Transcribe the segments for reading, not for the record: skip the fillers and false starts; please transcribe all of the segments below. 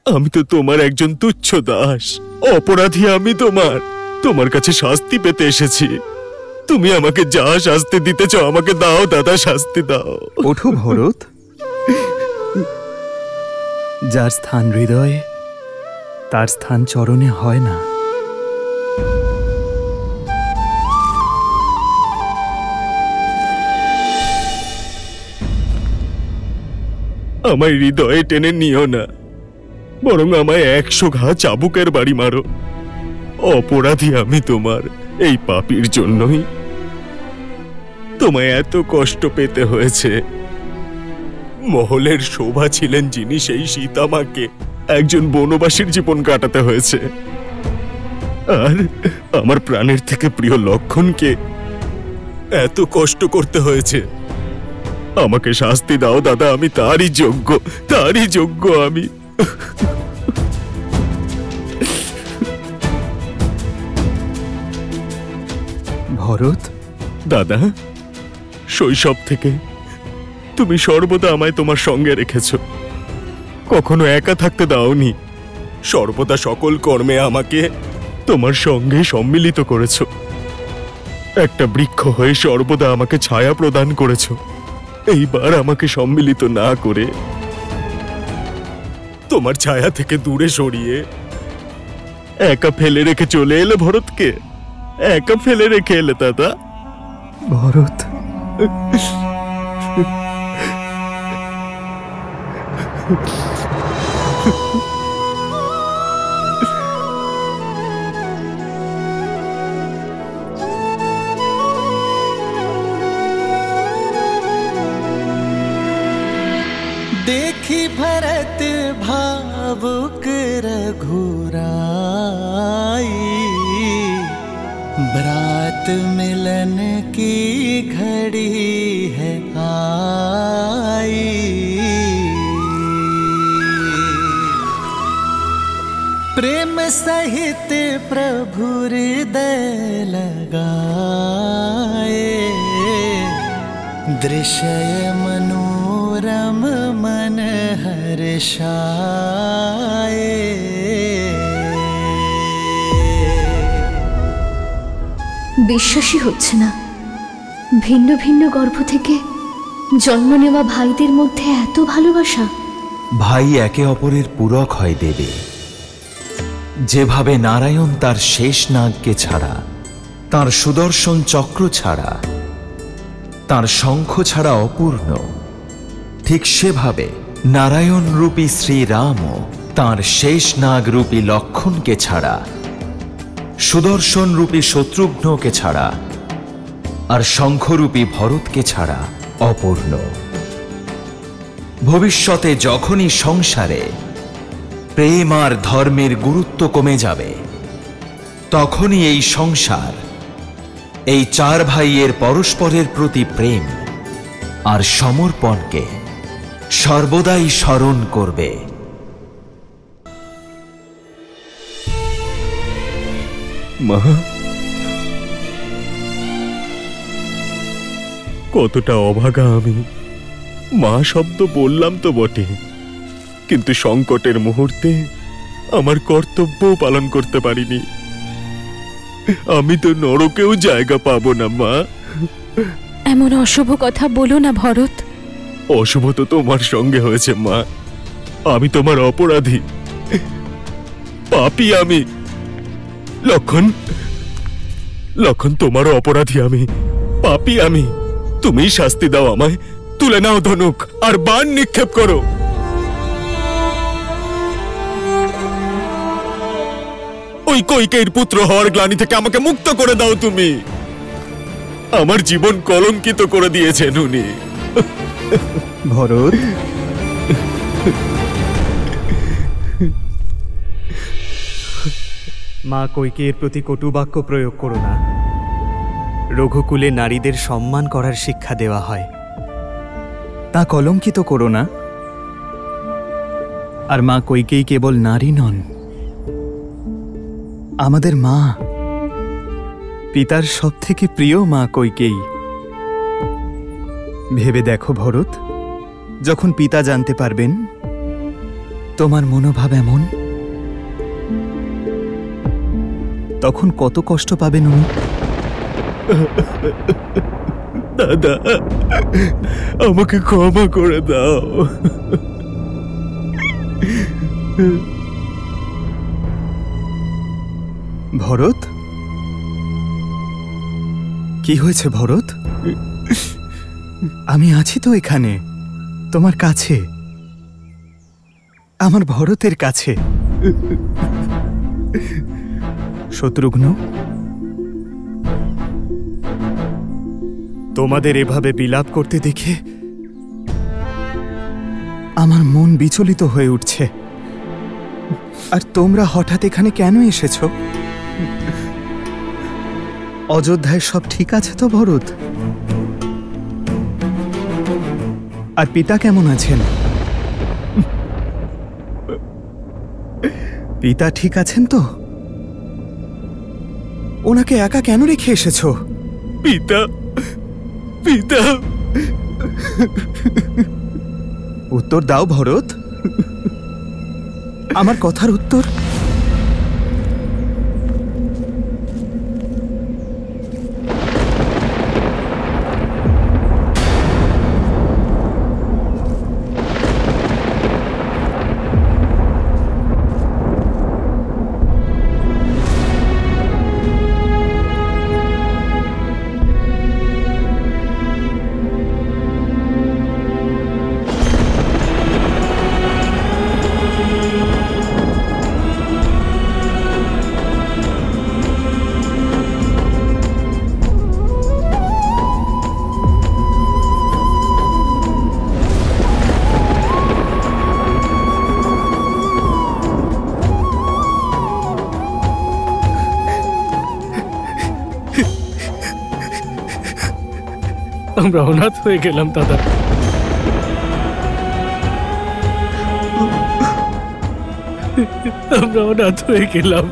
আমি তো তোমার একজন তুচ্ছ দাস, অপরাধী আমি। তোমার কাছে শাস্তি পেতে এসেছি। তুমি আমাকে যা শাস্তি দিতে চাও আমাকে দাও দাদা, শাস্তি দাও। ওঠো ভরত, যার স্থান হৃদয়ে তার স্থান চরণে হয় না। আমায় হৃদয়ে টেনে নিও না, বরং আমায় 100 ঘা চাবুকের বাড়ি মারো। অপরাধী আমি তোমার, এই পাপীর জন্যই তোমায় এত কষ্ট পেতে হয়েছে। মহলের শোভা ছিলেন যিনি, সেই সীতামাকে একজন বনবাসীর জীবন কাটাতে হয়েছে। আর আমার প্রাণের থেকে প্রিয় লক্ষণকে এত কষ্ট করতে হয়েছে। আমাকে শাস্তি দাও দাদা, আমি তারই যোগ্য আমি। ভরত, দাদা, শৈশব থেকে তুমি সর্বদা আমায় তোমার সঙ্গে রেখেছ, কখনো একা থাকতে দাওনি। সর্বদা সকল কর্মে আমাকে তোমার সঙ্গে সম্মিলিত করেছ। একটা বৃক্ষ হয়ে সর্বদা আমাকে ছায়া প্রদান করেছ। এইবার আমাকে সম্মিলিত না করে তোমার ছায়া থেকে দূরে সরিয়ে একা ফেলে রেখে চলে এলে ভরতকে। একা ফেলে রেখে এলে দাদা। ভরত, देखी भरत भावुक रघुराई, ब्रात मिलन की घड़ी है आई। प्रेम सहित प्रभु हृदय लगाए, दृश्य मनोरम मन हर्षाए। বিশ্বাসই হচ্ছে না, ভিন্ন ভিন্ন গর্ভ থেকে জন্ম নেওয়া ভাইদের মধ্যে এত ভালোবাসা। ভাই একে অপরের পূরক হয় দেবে। যেভাবে নারায়ণ তার শেষ নাগকে ছাড়া, তার সুদর্শন চক্র ছাড়া, তার শঙ্খ ছাড়া অপূর্ণ, ঠিক সেভাবে নারায়ণ রূপী শ্রীরামও তার শেষ নাগ রূপী লক্ষণকে ছাড়া, সুদর্শন রূপী শত্রুঘ্নকে ছাড়া, আর শঙ্খরূপী ভরতকে ছাড়া অপূর্ণ। ভবিষ্যতে যখনই সংসারে প্রেম আর ধর্মের গুরুত্ব কমে যাবে, তখনই এই সংসার এই 4 ভাইয়ের পরস্পরের প্রতি প্রেম আর সমর্পণকে সর্বদাই স্মরণ করবে। মা, কতটা অভাগা আমি। মা শব্দ বললাম তো বটে, কিন্তু সংকটের মুহূর্তে আমার কর্তব্যও পালন করতে পারিনি। আমি তো নরকেও জায়গা পাবো না মা। এমন অশুভ কথা বলো না ভরত। অশুভ তো তোমার সঙ্গে হয়েছে মা। আমি তোমার অপরাধী, পাপী আমি। লক্ষণ তোমারও অপরাধী আমি, পাপী আমি। তুমি শাস্তি দাও আমায়। তুলে নাও ধনুক আর বাণ নিক্ষেপ করো। ওই কৈকেয়ীর পুত্র হওয়ার গ্লানি থেকে আমাকে মুক্ত করে দাও তুমি। আমার জীবন কলঙ্কিত করে দিয়েছেন উনি। ভরত, মা কৈকেয়ীর প্রতি কটু বাক্য প্রয়োগ করো না। রঘুকুলে নারীদের সম্মান করার শিক্ষা দেওয়া হয়, তা কলঙ্কিত করো না। আর মা কৈকেয়ী কেবল নারী নন, আমাদের মা, পিতার সবথেকে প্রিয় মা কৈকেয়ী। ভেবে দেখো ভরত, যখন পিতা জানতে পারবেন তোমার মনোভাব এমন, তখন কত কষ্ট পাবেন উনি। দাদা, আমাকে ক্ষমা করে দাও। ভরত, কি হয়েছে ভরত? আমি আছি তো এখানে, তোমার কাছে, আমার ভরতের কাছে। শত্রুঘ্ন, তোমাদের এভাবে বিলাপ করতে দেখে আমার মন বিচলিত হয়ে উঠছে। আর তোমরা হঠাৎ এখানে কেন এসেছো? অযোধ্যায় সব ঠিক আছে তো ভরত? আর পিতা কেমন আছেন? পিতা ঠিক আছেন তো? ওনাকে একা কেন রেখে এসেছো? পিতা, পিতা। উত্তর দাও ভরত, আমার কথার উত্তর। আমরা অনাথ হয়ে গেলাম দাদা। আমরা অনাথ হয়ে গেলাম।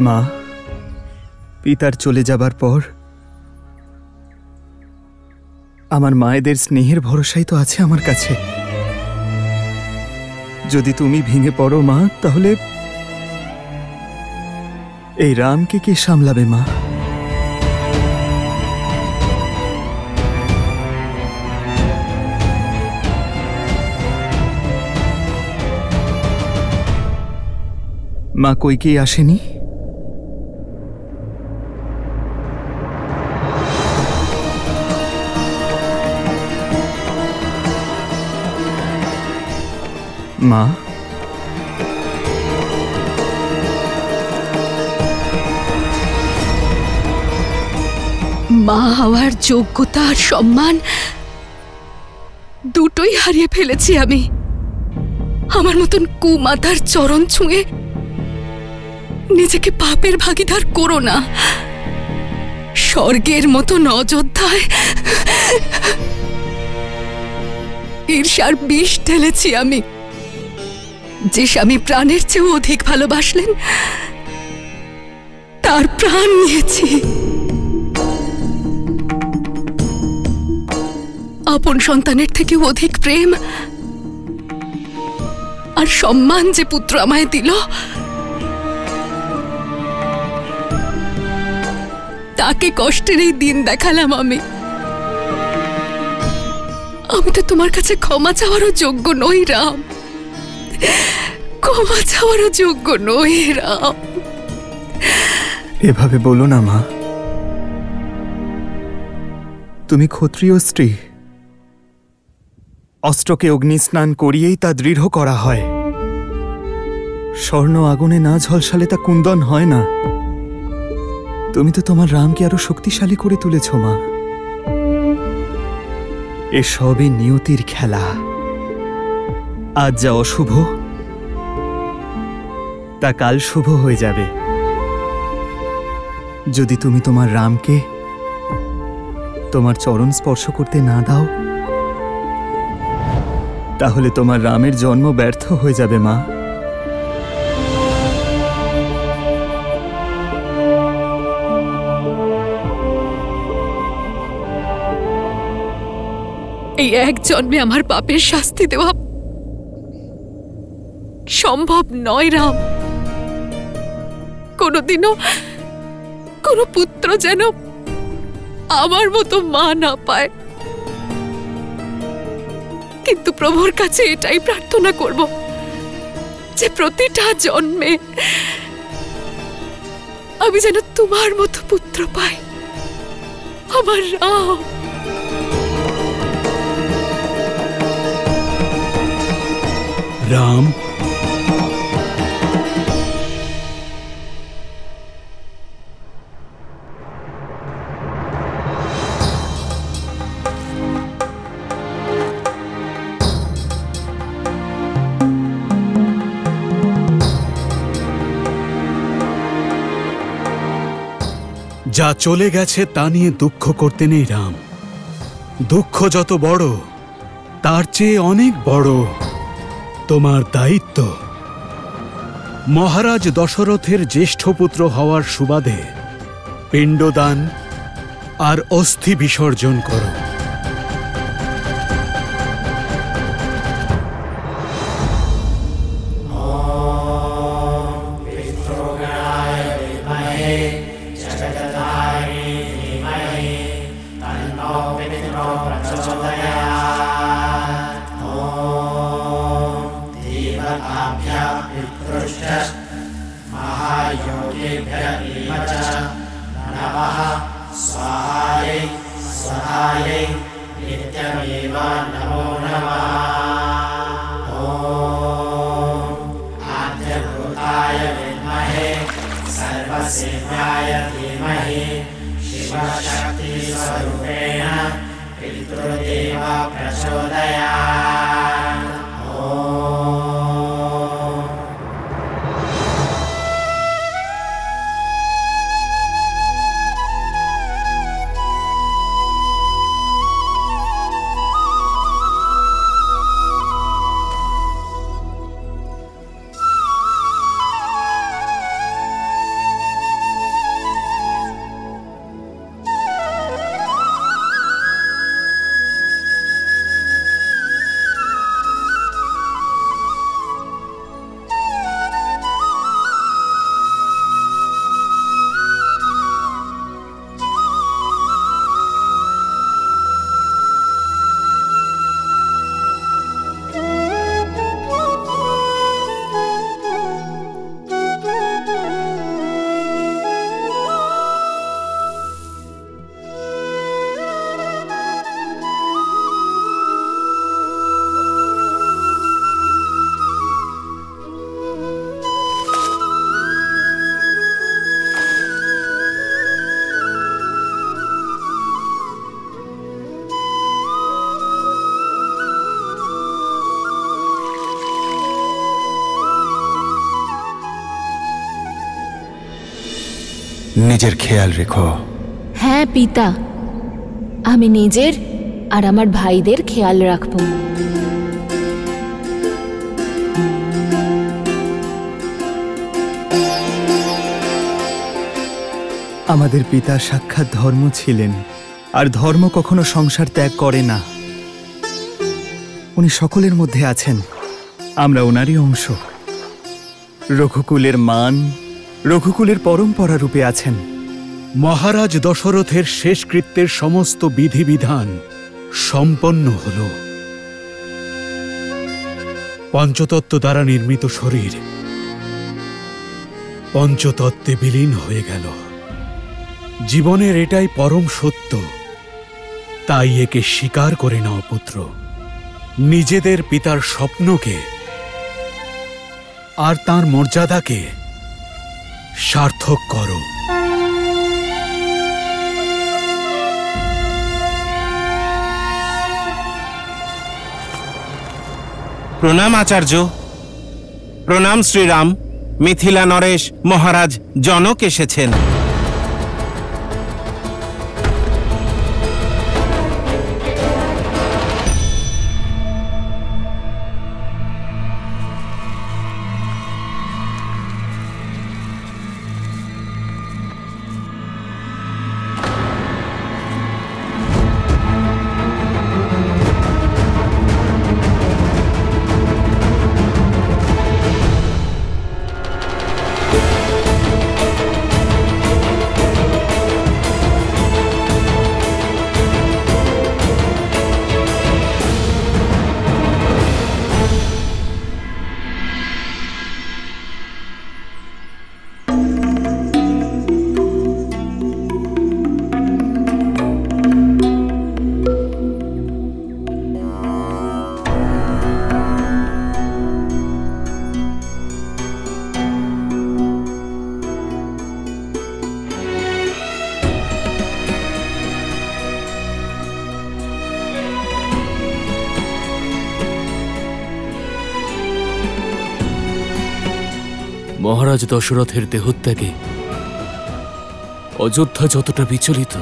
মা, পিতার চলে যাবার পর আমার মায়েদের স্নেহের ভরসাই তো আছে আমার কাছে। যদি তুমি ভেঙে পড়ো মা, তাহলে এই রামকে কে সামলাবে মা? মা কইকেই আসেনি? মা, মা হওয়ার যোগ্যতা আর সম্মান দুটোই হারিয়ে ফেলেছি আমি। আমার মতন কুমাতার চরণ ছুঁয়ে নিজেকে পাপের ভাগীদার করো না। স্বর্গের মতন অযোধ্যায় ঈর্ষার বিষ ঢেলেছি আমি। যে স্বামী প্রাণের চেয়েও অধিক ভালোবাসলেন, তার প্রাণ নিয়েছি। আপন সন্তানের থেকেও অধিক প্রেম আর সম্মান যে পুত্র আমায় দিল, তাকে কষ্টের এই দিন দেখালাম আমি। আমি তো তোমার কাছে ক্ষমা চাওয়ারও যোগ্য নই রাম, ক্ষমা চাওয়ারও যোগ্য নই রাম। এভাবে বলো না মা। তুমি ক্ষত্রিয় স্ত্রী। অস্ত্রকে অগ্নিস্নান করিয়েই তা দৃঢ় করা হয়। স্বর্ণ আগুনে না ঝলসালে তা কুন্দন হয় না। তুমি তো তোমার রামকে আরো শক্তিশালী করে তুলেছ মা। এসবই নিয়তির খেলা। আজ যা অশুভ তা কাল শুভ হয়ে যাবে। যদি তুমি তোমার রামকে তোমার চরণ স্পর্শ করতে না দাও, তাহলে তোমার রামের জন্ম ব্যর্থ হয়ে যাবে মা। এই এক জন্মে আমার পাপের শাস্তি দেওয়া সম্ভব নয় রাম। কোনোদিনও কোনো পুত্র যেন আমার মতো মা না পায়। কিন্তু প্রভুর কাছে এটাই প্রার্থনা করব যে প্রতিটা জন্মে আমি যেন তোমার মতো পুত্র পাই, আমার রাম। রাম, যা চলে গেছে তা নিয়ে দুঃখ করতে নেই রাম। দুঃখ যত বড়, তার চেয়ে অনেক বড় তোমার দায়িত্ব। মহারাজ দশরথের জ্যেষ্ঠ পুত্র হওয়ার সুবাদে পিণ্ডদান আর অস্থি বিসর্জন করো। নিজের খেয়াল রেখো। হ্যাঁ পিতা, আমি নিজের আর আমার ভাইদের খেয়াল রাখব। আমাদের পিতা সাক্ষাৎ ধর্ম ছিলেন, আর ধর্ম কখনো সংসার ত্যাগ করে না। উনি সকলের মধ্যে আছেন, আমরা ওনারই অংশ। রঘুকুলের মান, রঘুকুলের পরম্পরা রূপে আছেন। মহারাজ দশরথের শেষকৃত্যের সমস্ত বিধিবিধান সম্পন্ন হল। পঞ্চতত্ত্ব দ্বারা নির্মিত শরীর পঞ্চতত্ত্বে বিলীন হয়ে গেল। জীবনের এটাই পরম সত্য তাই একে স্বীকার করে নাও পুত্র। নিজেদের পিতার স্বপ্নকে আর তার মর্যাদাকে সার্থক করো। প্রণাম আচার্য। প্রণাম শ্রীরাম। মিথিলা নরেশ মহারাজ জনক এসেছেন। মহারাজ দশরথের দেহত্যাগে অযোধ্যা যতটা বিচলিত,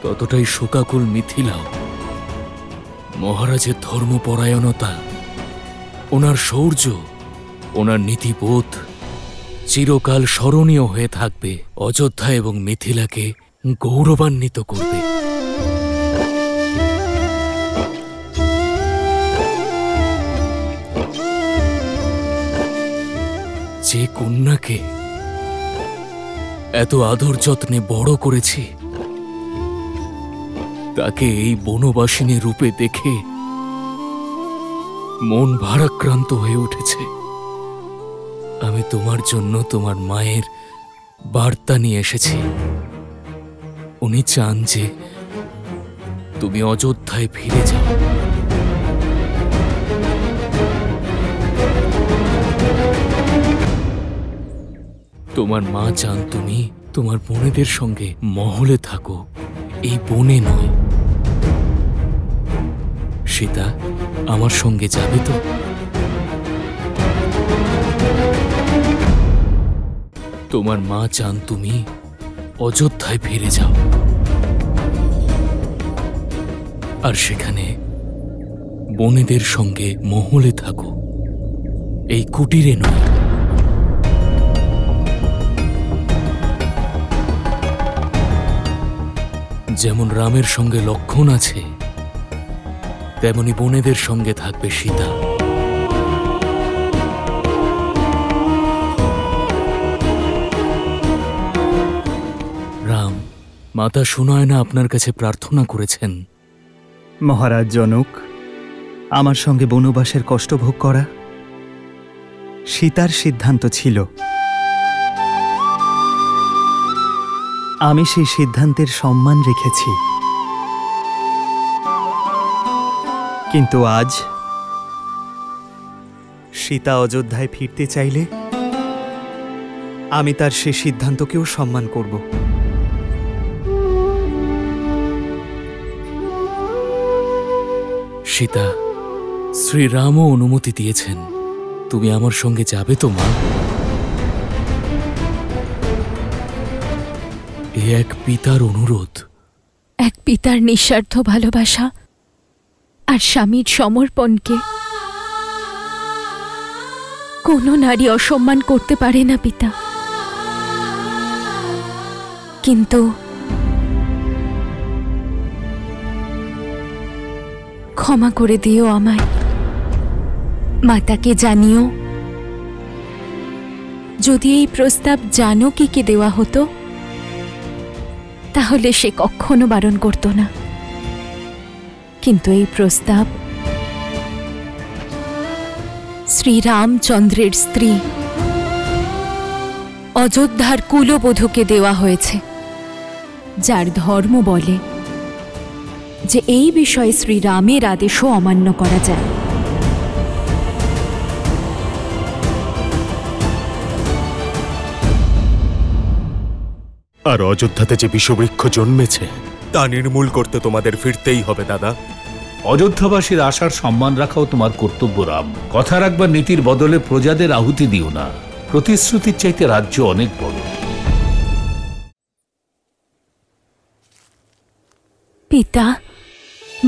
ততটাই শোকাকুল মিথিলাও। মহারাজের ধর্মপরায়ণতা, ওনার শৌর্য, ওনার নীতিবোধ চিরকাল স্মরণীয় হয়ে থাকবে, অযোধ্যা এবং মিথিলাকে গৌরবান্বিত করবে। যে কন্যাকে এত আদর যত্নে বড় করেছি, তাকে এই বনবাসিনী রূপে দেখে মন ভারাক্রান্ত হয়ে উঠেছে। আমি তোমার জন্য তোমার মায়ের বার্তা নিয়ে এসেছি। উনি চান যে তুমি অযোধ্যায় ফিরে যাও। তোমার মা চান তুমি তোমার বোনেদের সঙ্গে মহলে থাকো, এই বনে নয়। সীতা আমার সঙ্গে যাবে তো? তোমার মা চান তুমি অযোধ্যায় ফিরে যাও, আর সেখানে বনেদের সঙ্গে মহলে থাকো, এই কুটিরে নয়। যেমন রামের সঙ্গে লক্ষ্মণ আছে, তেমনি বোনেদের সঙ্গে থাকবে সীতা। রাম, মাতা সুনয়না আপনার কাছে প্রার্থনা করেছেন। মহারাজ জনক, আমার সঙ্গে বনবাসের কষ্ট ভোগ করা সীতার সিদ্ধান্ত ছিল। আমি সেই সিদ্ধান্তের সম্মান রেখেছি, কিন্তু আজ সীতা অযোধ্যায় ফিরতে চাইলে আমি তার সে সিদ্ধান্তকেও সম্মান করব। সীতা, শ্রীরামও অনুমতি দিয়েছেন। তুমি আমার সঙ্গে যাবে তো মা? এ এক পিতার অনুরোধ। এক পিতার নিঃস্বার্থ ভালোবাসা আর স্বামীর সমর্পণকে কোনো নারী অসম্মান করতে পারে না পিতা। কিন্তু ক্ষমা করে দিও আমায়। মাতাকে জানিও, যদি এই প্রস্তাব জানকীকে দেওয়া হতো তাহলে সে কখনো বারণ করত না, কিন্তু এই প্রস্তাব শ্রীরামচন্দ্রের স্ত্রী অযোধ্যার কুলবধূকে দেওয়া হয়েছে, যার ধর্ম বলে যে এই বিষয়ে শ্রীরামের আদেশও অমান্য করা যায়। আর অযোধ্যাতে যে বিষবৃক্ষ জন্মেছে তা নির্মূল করতে তোমাদের ফিরতেই হবে দাদা। অযোধ্যাবাসীর আশার সম্মান রাখাও তোমার কর্তব্য রাম। কথা রাখবার নীতির বদলে প্রজাদের আহুতি দিও না। প্রতিশ্রুতির চাইতে রাজ্য অনেক বড়। পিতা,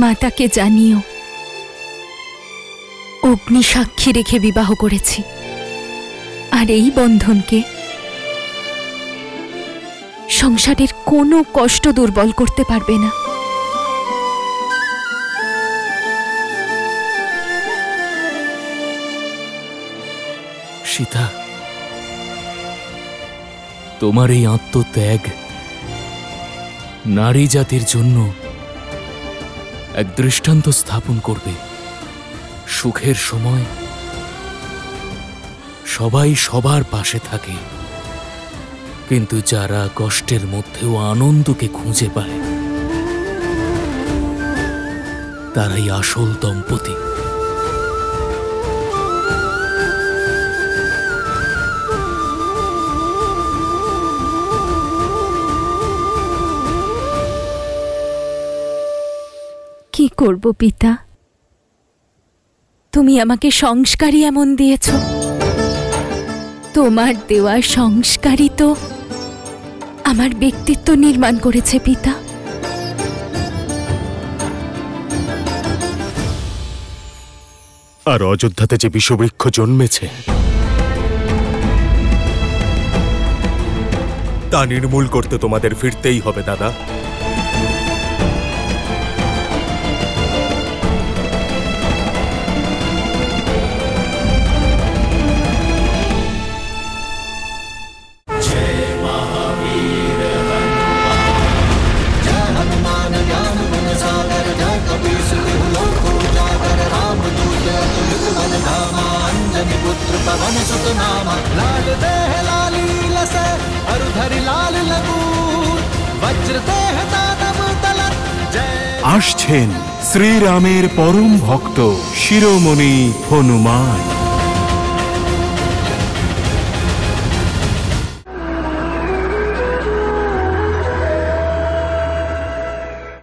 মাতাকে জানিও অগ্নি সাক্ষী রেখে বিবাহ করেছি, আর এই বন্ধনকে সংসারের কোনো কষ্ট দুর্বল করতে পারবে না। সীতা, তোমার এই আত্মত্যাগ নারী জাতির জন্য এক দৃষ্টান্ত স্থাপন করবে। সুখের সময় সবাই সবার পাশে থাকে, কিন্তু যারা কষ্টের মধ্যেও আনন্দকে খুঁজে পায় তারাই আসল দম্পতি। কি করব পিতা, তুমি আমাকে সংস্কারই এমন দিয়েছ। তোমার দেওয়া সংস্কারই তো আমার ব্যক্তিত্ব নির্মাণ করেছে পিতা। আর অযোধ্যাতে যে বিষবৃক্ষ জন্মেছে তা নির্মূল করতে তোমাদের ফিরতেই হবে দাদা। আসছেন শ্রীরামের পরম ভক্ত শিরোমণি হনুমান।